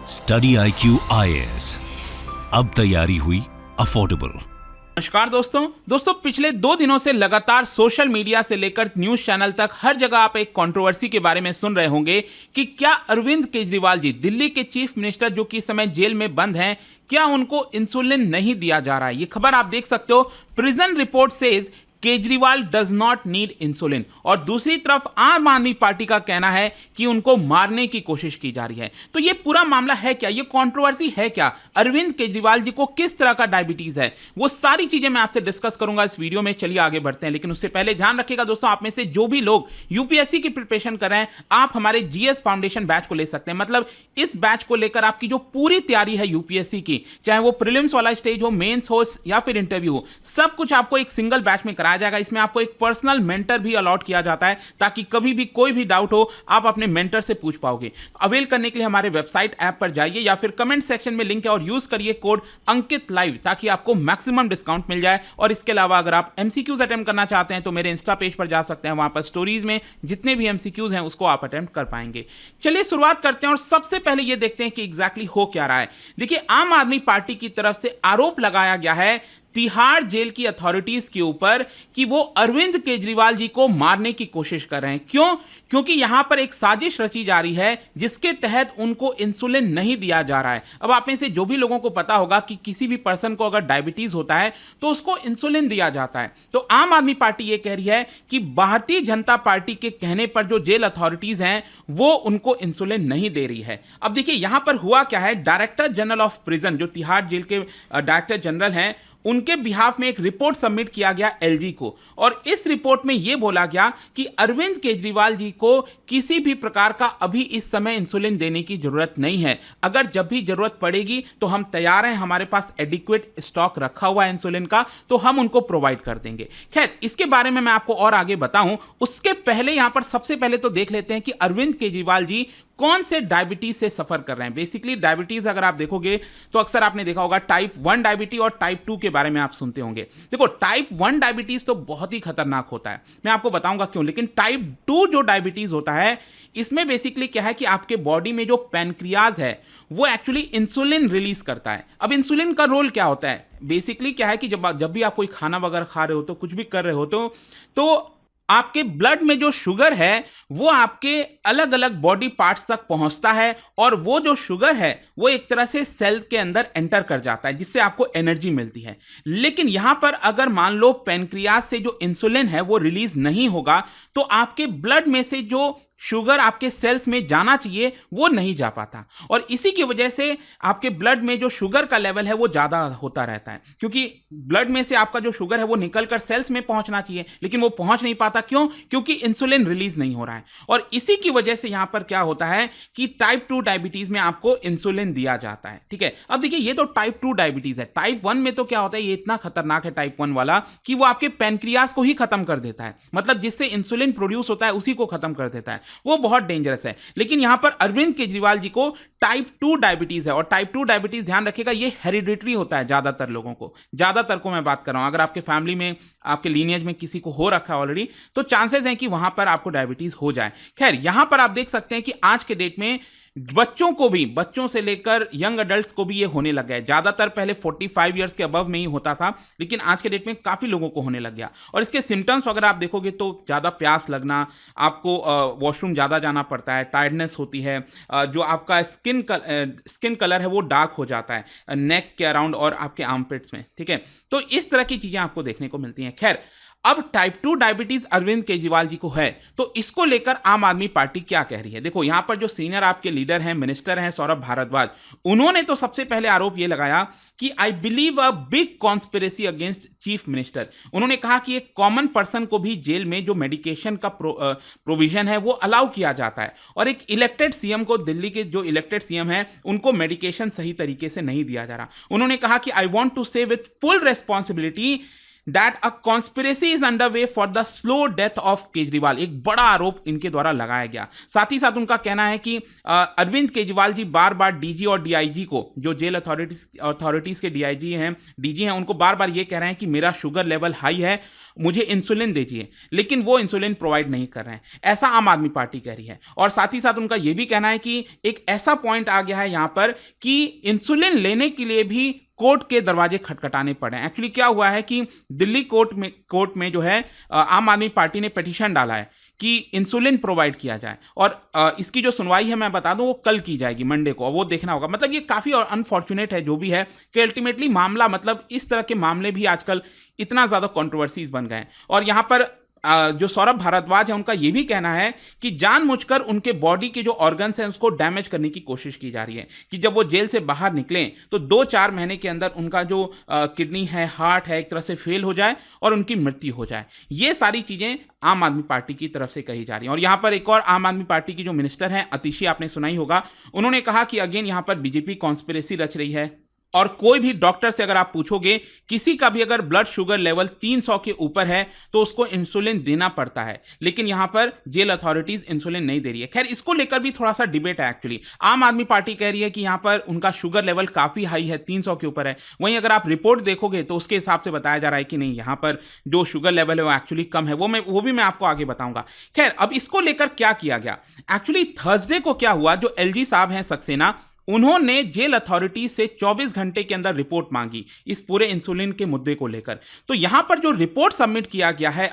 Study IQ IAS, अब तैयारी हुई अफोर्डेबल। नमस्कार दोस्तों पिछले 2 दिनों से लगातार सोशल मीडिया से लेकर न्यूज चैनल तक हर जगह आप एक कंट्रोवर्सी के बारे में सुन रहे होंगे कि क्या अरविंद केजरीवाल जी, दिल्ली के चीफ मिनिस्टर जो कि इस समय जेल में बंद हैं, क्या उनको इंसुलिन नहीं दिया जा रहा है। ये खबर आप देख सकते हो, prison report says Kejriwal does not need insulin. और दूसरी तरफ आम आदमी पार्टी का कहना है कि उनको मारने की कोशिश की जा रही है। तो ये पूरा मामला है क्या, ये कंट्रोवर्सी है क्या, अरविंद केजरीवाल जी को किस तरह का डायबिटीज है, वो सारी चीजें मैं आपसे डिस्कस करूंगा इस वीडियो में। चलिए आगे बढ़ते हैं, लेकिन उससे पहले ध्यान रखिएगा दोस्तों, आप में से जो भी लोग यूपीएससी की प्रिपरेशन कर रहे हैं, आप हमारे जीएस फाउंडेशन बैच को ले सकते हैं। मतलब इस बैच को लेकर आपकी जो पूरी तैयारी है यूपीएससी की, चाहे वो प्रीलिम्स वाला स्टेज हो, मेंस हो या फिर इंटरव्यू हो, सब कुछ आपको एक सिंगल बैच में कराया जाएगा। इसमें आपको एक पर्सनल मेंटर भी अलॉट किया जाता है, ताकि कभी भी कोई भी डाउट हो आप अपने मेंटर से पूछ पाओगे। अवेल करने के लिए हमारे वेबसाइट ऐप पर जाइए या फिर कमेंट सेक्शन में लिंक है और यूज करिए कोड अंकित लाइव, ताकि आपको मैक्सिमम डिस्काउंट मिल जाए। और इसके अलावा अगर आप एमसीक्यूज अटेम्प्ट करना चाहते हैं तो मेरे इंस्टा पेज पर जा सकते हैं, वहां पर स्टोरीज में जितने भी एमसीक्यूज हैं उसको आप अटेम्प्ट कर पाएंगे। चलिए शुरुआत करते हैं और सबसे पहले यह देखते हैं कि एग्जैक्टली हो क्या रहा है। देखिए, आम आदमी पार्टी की तरफ से आरोप लगाया गया है तिहाड़ जेल की अथॉरिटीज के ऊपर कि वो अरविंद केजरीवाल जी को मारने की कोशिश कर रहे हैं। क्यों? क्योंकि यहां पर एक साजिश रची जा रही है जिसके तहत उनको इंसुलिन नहीं दिया जा रहा है। अब आप में से जो भी लोगों को पता होगा कि किसी भी पर्सन को अगर डायबिटीज होता है तो उसको इंसुलिन दिया जाता है। तो आम आदमी पार्टी ये कह रही है कि भारतीय जनता पार्टी के कहने पर जो जेल अथॉरिटीज हैं वो उनको इंसुलिन नहीं दे रही है। अब देखिए यहां पर हुआ क्या है, डायरेक्टर जनरल ऑफ प्रिजन, जो तिहाड़ जेल के डायरेक्टर जनरल हैं, उनके बिहाफ में एक रिपोर्ट सबमिट किया गया एलजी को। और इस रिपोर्ट में यह बोला गया कि अरविंद केजरीवाल जी को किसी भी प्रकार का अभी इस समय इंसुलिन देने की जरूरत नहीं है। अगर जब भी जरूरत पड़ेगी तो हम तैयार हैं, हमारे पास एडिक्वेट स्टॉक रखा हुआ है इंसुलिन का, तो हम उनको प्रोवाइड कर देंगे। खैर, इसके बारे में मैं आपको और आगे बताऊं, उसके पहले यहां पर सबसे पहले तो देख लेते हैं कि अरविंद केजरीवाल जी कौन से डायबिटीज से सफर कर रहे हैं। बेसिकली डायबिटीज अगर आप देखोगे तो अक्सर आपने देखा होगा टाइप 1 डायबिटीज और टाइप 2 के बारे में आप सुनते होंगे। देखो, टाइप 1 डायबिटीज तो बहुत ही खतरनाक होता है, मैं आपको बताऊंगा क्यों। लेकिन टाइप 2 जो डायबिटीज होता है, इसमें बेसिकली क्या है कि आपके बॉडी में जो पैनक्रियाज है वो एक्चुअली इंसुलिन रिलीज करता है। अब इंसुलिन का रोल क्या होता है, बेसिकली क्या है कि जब भी आप कोई खाना वगैरह खा रहे हो तो कुछ भी कर रहे हो तो आपके ब्लड में जो शुगर है वो आपके अलग अलग बॉडी पार्ट्स तक पहुंचता है, और वो जो शुगर है वो एक तरह से सेल के अंदर एंटर कर जाता है, जिससे आपको एनर्जी मिलती है। लेकिन यहां पर अगर मान लो पैनक्रियाज से जो इंसुलिन है वो रिलीज नहीं होगा तो आपके ब्लड में से जो शुगर आपके सेल्स में जाना चाहिए वो नहीं जा पाता, और इसी की वजह से आपके ब्लड में जो शुगर का लेवल है वो ज्यादा होता रहता है। क्योंकि ब्लड में से आपका जो शुगर है वो निकलकर सेल्स में पहुंचना चाहिए, लेकिन वो पहुंच नहीं पाता। क्यों? क्योंकि इंसुलिन रिलीज नहीं हो रहा है। और इसी की वजह से यहां पर क्या होता है कि टाइप 2 डायबिटीज में आपको इंसुलिन दिया जाता है। ठीक है, अब देखिए ये तो टाइप 2 डायबिटीज है। टाइप 1 में तो क्या होता है, ये इतना खतरनाक है टाइप 1 वाला कि वो आपके पैनक्रियाज को ही खत्म कर देता है। मतलब जिससे इंसुलिन प्रोड्यूस होता है उसी को खत्म कर देता है, वो बहुत डेंजरस है। लेकिन यहां पर अरविंद केजरीवाल जी को टाइप 2 डायबिटीज है, और टाइप 2 डायबिटीज ध्यान रखिएगा ये हेरिडिटरी होता है ज्यादातर लोगों को। ज्यादातर को मैं बात कर रहा हूं, अगर आपके फैमिली में, आपके लीनियज में किसी को हो रखा है ऑलरेडी, तो चांसेस हैं कि वहां पर आपको डायबिटीज हो जाए। खैर, यहां पर आप देख सकते हैं कि आज के डेट में बच्चों को भी, बच्चों से लेकर यंग अडल्ट्स को भी ये होने लग गया है। ज्यादातर पहले 45 ईयर्स के अबव में ही होता था, लेकिन आज के डेट में काफी लोगों को होने लग गया। और इसके सिम्टम्स अगर आप देखोगे तो ज्यादा प्यास लगना, आपको वॉशरूम ज्यादा जाना पड़ता है, टायर्डनेस होती है, जो आपका स्किन कलर है वो डार्क हो जाता है नेक के अराउंड और आपके आर्मपिट्स में। ठीक है, तो इस तरह की चीजें आपको देखने को मिलती हैं। खैर, अब टाइप 2 डायबिटीज अरविंद केजरीवाल जी को है, तो इसको लेकर आम आदमी पार्टी क्या कह रही है। देखो, यहां पर जो सीनियर आपके लीडर हैं, मिनिस्टर हैं सौरभ भारद्वाज, उन्होंने तो सबसे पहले आरोप यह लगाया कि I believe a big conspiracy against chief minister. उन्होंने कहा कि एक कॉमन पर्सन को भी जेल में जो मेडिकेशन का प्रोविजन है वो अलाउ किया जाता है, और एक इलेक्टेड सीएम को, दिल्ली के जो इलेक्टेड सीएम है, उनको मेडिकेशन सही तरीके से नहीं दिया जा रहा। उन्होंने कहा कि आई वॉन्ट टू से with full responsibility that a conspiracy is under way for the slow death of Kejriwal. एक बड़ा आरोप इनके द्वारा लगाया गया। साथ ही साथ उनका कहना है कि अरविंद केजरीवाल जी बार बार डीजी और डीआईजी को, जो जेल अथॉरिटीज के डीआईजी हैं, डीजी हैं, उनको बार बार ये कह रहे हैं कि मेरा शुगर लेवल हाई है, मुझे इंसुलिन दीजिए, लेकिन वो इंसुलिन प्रोवाइड नहीं कर रहे हैं, ऐसा आम आदमी पार्टी कह रही है। और साथ ही साथ उनका यह भी कहना है कि एक ऐसा पॉइंट आ गया है यहां पर कि इंसुलिन लेने के लिए भी कोर्ट के दरवाजे खटखटाने पड़े। एक्चुअली क्या हुआ है कि दिल्ली कोर्ट में जो है आम आदमी पार्टी ने पिटीशन डाला है कि इंसुलिन प्रोवाइड किया जाए, और इसकी जो सुनवाई है मैं बता दूं वो कल की जाएगी, मंडे को, वो देखना होगा। मतलब ये काफी और अनफॉर्चुनेट है जो भी है कि अल्टीमेटली मामला, मतलब इस तरह के मामले भी आजकल इतना ज्यादा कंट्रोवर्सीज बन गए हैं। और यहां पर जो सौरभ भारद्वाज है उनका यह भी कहना है कि जानबूझकर उनके बॉडी के जो ऑर्गन्स हैं उसको डैमेज करने की कोशिश की जा रही है कि जब वो जेल से बाहर निकलें तो 2-4 महीने के अंदर उनका जो किडनी है, हार्ट है, एक तरह से फेल हो जाए और उनकी मृत्यु हो जाए। ये सारी चीजें आम आदमी पार्टी की तरफ से कही जा रही हैं। और यहां पर एक और आम आदमी पार्टी की जो मिनिस्टर हैं, अतिशी, आपने सुना ही होगा, उन्होंने कहा कि अगेन यहां पर बीजेपी कॉन्स्पिरेसी रच रही है और कोई भी डॉक्टर से अगर आप पूछोगे, किसी का भी अगर ब्लड शुगर लेवल 300 के ऊपर है तो उसको इंसुलिन देना पड़ता है, लेकिन यहां पर जेल अथॉरिटीज इंसुलिन नहीं दे रही है। खैर, इसको लेकर भी थोड़ा सा डिबेट है। एक्चुअली आम आदमी पार्टी कह रही है कि यहां पर उनका शुगर लेवल काफी हाई है, 300 के ऊपर है। वहीं अगर आप रिपोर्ट देखोगे तो उसके हिसाब से बताया जा रहा है कि नहीं, यहां पर जो शुगर लेवल है वो एक्चुअली कम है। वो भी मैं आपको आगे बताऊंगा। खैर, अब इसको लेकर क्या किया गया, एक्चुअली थर्सडे को क्या हुआ, जो एलजी साहब हैं सक्सेना, उन्होंने जेल अथॉरिटी से 24 घंटे के अंदर रिपोर्ट मांगी इस पूरे इंसुलिन के मुद्दे को लेकर। तो यहां पर जो रिपोर्ट सबमिट किया गया है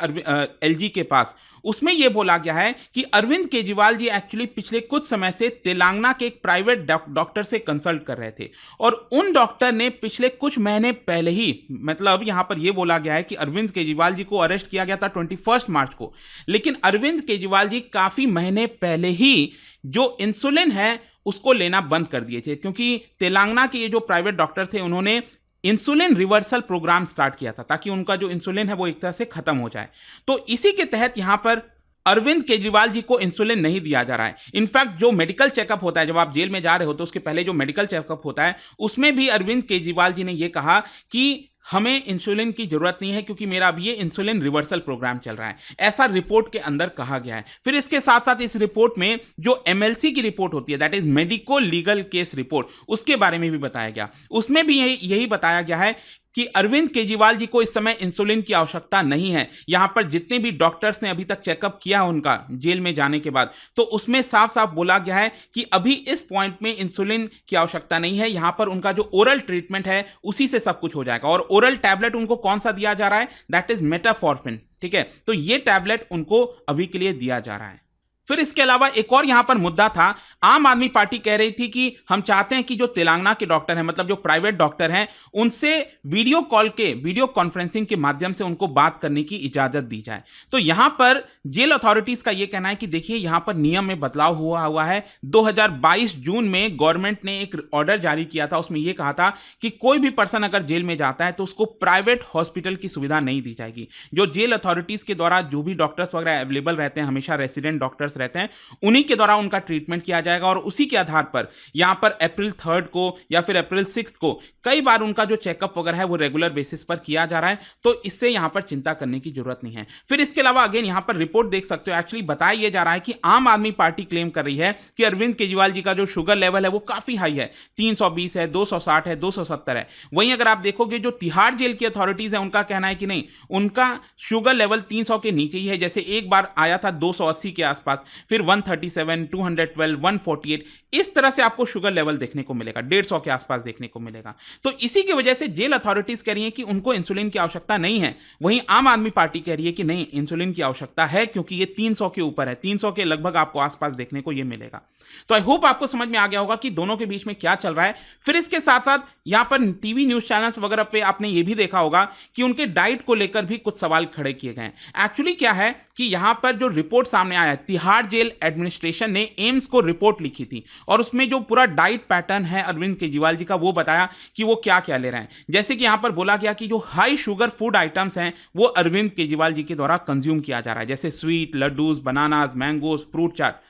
एलजी के पास, उसमें यह बोला गया है कि अरविंद केजरीवाल जी एक्चुअली पिछले कुछ समय से तेलंगाना के एक प्राइवेट डॉक्टर से कंसल्ट कर रहे थे और उन डॉक्टर ने पिछले कुछ महीने पहले ही, मतलब यहां पर यह बोला गया है कि अरविंद केजरीवाल जी को अरेस्ट किया गया था 21 मार्च को, लेकिन अरविंद केजरीवाल जी काफी महीने पहले ही जो इंसुलिन है उसको लेना बंद कर दिए थे, क्योंकि तेलंगाना के ये जो प्राइवेट डॉक्टर थे उन्होंने इंसुलिन रिवर्सल प्रोग्राम स्टार्ट किया था ताकि उनका जो इंसुलिन है वो एक तरह से खत्म हो जाए। तो इसी के तहत यहां पर अरविंद केजरीवाल जी को इंसुलिन नहीं दिया जा रहा है। इनफैक्ट जो मेडिकल चेकअप होता है, जब आप जेल में जा रहे हो तो उसके पहले जो मेडिकल चेकअप होता है उसमें भी अरविंद केजरीवाल जी ने यह कहा कि हमें इंसुलिन की जरूरत नहीं है क्योंकि मेरा अब ये इंसुलिन रिवर्सल प्रोग्राम चल रहा है, ऐसा रिपोर्ट के अंदर कहा गया है। फिर इसके साथ साथ इस रिपोर्ट में जो एमएलसी की रिपोर्ट होती है, that is medico legal case report, उसके बारे में भी बताया गया। उसमें भी यही बताया गया है कि अरविंद केजरीवाल जी को इस समय इंसुलिन की आवश्यकता नहीं है। यहां पर जितने भी डॉक्टर्स ने अभी तक चेकअप किया उनका जेल में जाने के बाद, तो उसमें साफ साफ बोला गया है कि अभी इस पॉइंट में इंसुलिन की आवश्यकता नहीं है। यहां पर उनका जो ओरल ट्रीटमेंट है उसी से सब कुछ हो जाएगा। और ओरल टैबलेट उनको कौन सा दिया जा रहा है, दैट इज मेटाफॉर्मिन, ठीक है। तो ये टैबलेट उनको अभी के लिए दिया जा रहा है। फिर इसके अलावा एक और यहां पर मुद्दा था, आम आदमी पार्टी कह रही थी कि हम चाहते हैं कि जो तेलंगाना के डॉक्टर हैं, मतलब जो प्राइवेट डॉक्टर हैं, उनसे वीडियो कॉन्फ्रेंसिंग के माध्यम से उनको बात करने की इजाजत दी जाए। तो यहां पर जेल अथॉरिटीज का यह कहना है कि देखिए यहां पर नियम में बदलाव हुआ है। 2022 जून में गवर्नमेंट ने एक ऑर्डर जारी किया था, उसमें यह कहा था कि कोई भी पर्सन अगर जेल में जाता है तो उसको प्राइवेट हॉस्पिटल की सुविधा नहीं दी जाएगी। जो जेल अथॉरिटीज के द्वारा जो भी डॉक्टर्स वगैरह अवेलेबल रहते हैं, हमेशा रेसिडेंट डॉक्टर्स रहते हैं, उन्हीं के द्वारा उनका ट्रीटमेंट किया जाएगा। और उसी के आधार पर यहां पर अप्रैल 3 को या फिर अप्रैल 6 को कई बार उनका जो चेकअप वगैरह है वो रेगुलर बेसिस पर किया जा रहा है। तो इससे यहां पर चिंता करने की जरूरत नहीं है। फिर इसके अलावा अगेन यहां पर रिपोर्ट देख सकते हो, एक्चुअली बताया यह जा रहा है कि आम आदमी पार्टी क्लेम कर रही है कि अरविंद केजरीवाल जी का जो शुगर लेवल है वो काफी हाई है, 320 है, 260 है, 270 है। वहीं अगर आप देखोगे जो तिहाड़ जेल की अथॉरिटीज है उनका कहना है कि नहीं, उनका शुगर लेवल 300 के नीचे ही है। जैसे एक बार आया था 280 के आसपास, फिर 137, 212, 148, इस तरह से आपको शुगर लेवल देखने को मिलेगा, 150 के आसपास देखने को मिलेगा। तो इसी की वजह से जेल अथॉरिटीज कह रही है कि उनको इंसुलिन की आवश्यकता नहीं है। वहीं आम आदमी पार्टी कह रही है कि नहीं, इंसुलिन की आवश्यकता है क्योंकि ये 300 के ऊपर है, 300 के लगभग आपको आसपास देखने को ये मिलेगा। तो आई होप आपको समझ में आ गया होगा कि दोनों के बीच में क्या चल रहा है। फिर इसके साथ साथ यहां पर टीवी न्यूज चैनल्स वगैरह पे आपने ये भी देखा होगा कि उनके डाइट को लेकर भी कुछ सवाल खड़े किए गए। एक्चुअली क्या है कि यहां पर जो रिपोर्ट सामने आया, तिहाड़ जेल एडमिनिस्ट्रेशन ने एम्स को रिपोर्ट लिखी थी और उसमें जो पूरा डाइट पैटर्न है अरविंद केजरीवाल जी का वो बताया कि वो क्या क्या ले रहे हैं। जैसे कि यहां पर बोला गया कि जो हाई शुगर फूड आइटम्स हैं वो अरविंद केजरीवाल जी के द्वारा कंज्यूम किया जा रहा है, जैसे sweet, laddoos, bananas, mangoes, fruit chaat.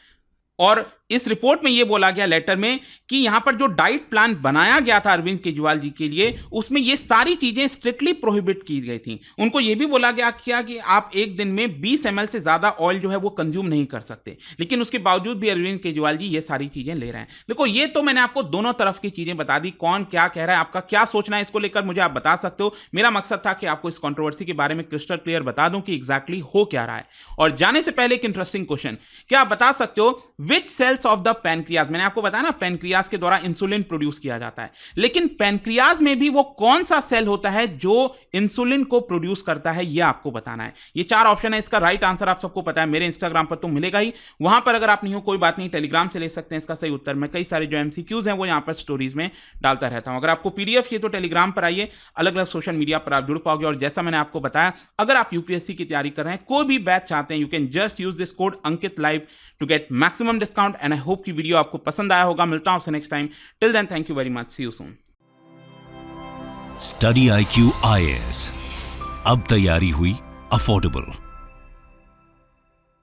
और इस रिपोर्ट में यह बोला गया लेटर में कि यहां पर जो डाइट प्लान बनाया गया था अरविंद केजरीवाल जी के लिए, उसमें ये सारी चीजें स्ट्रिक्टली प्रोहिबिट की गई थी। उनको यह भी बोला गया कि आप एक दिन में 20 ml से ज्यादा ऑयल जो है वो कंज्यूम नहीं कर सकते, लेकिन उसके बावजूद भी अरविंद केजरीवाल जी ये सारी चीजें ले रहे हैं। देखो, ये तो मैंने आपको दोनों तरफ की चीजें बता दी, कौन क्या कह रहा है, आपका क्या सोचना है इसको लेकर मुझे आप बता सकते हो। मेरा मकसद था कि आपको इस कंट्रोवर्सी के बारे में क्रिस्टल क्लियर बता दूं कि एग्जैक्टली हो क्या रहा है। और जाने से पहले एक इंटरेस्टिंग क्वेश्चन, क्या आप बता सकते हो विच सेल्स ऑफ द पैनक्रियाज, मैंने आपको बताया ना पैनक्रियाज के द्वारा इंसुलिन प्रोड्यूस किया जाता है, लेकिन पैनक्रियाज में भी वो कौन सा सेल होता है जो इंसुलिन को प्रोड्यूस करता है, ये आपको बताना है। ये 4 ऑप्शन है, इसका राइट आंसर आप सबको पता है, मेरे इंस्टाग्राम पर तो मिलेगा ही, वहां पर अगर आप नहीं हो कोई बात नहीं, टेलीग्राम से ले सकते हैं इसका सही उत्तर। मैं कई सारे जो एमसीक्यूज हैं वो यहां पर स्टोरीज में डालता रहता हूं। अगर आपको पीडीएफ चाहिए तो टेलीग्राम पर आइए, अलग अलग सोशल मीडिया पर आप जुड़ पाओगे। और जैसा मैंने आपको बताया, अगर आप यूपीएससी की तैयारी कर रहे हैं, कोई भी बैच चाहते हैं, you can just use this code Ankit live to get maximum discount. And I hope कि वीडियो आपको पसंद आया होगा। मिलता हूं आपसे next time. Till then, thank you very much, see you soon. Study IQ IAS, अब तैयारी हुई अफोर्डेबल।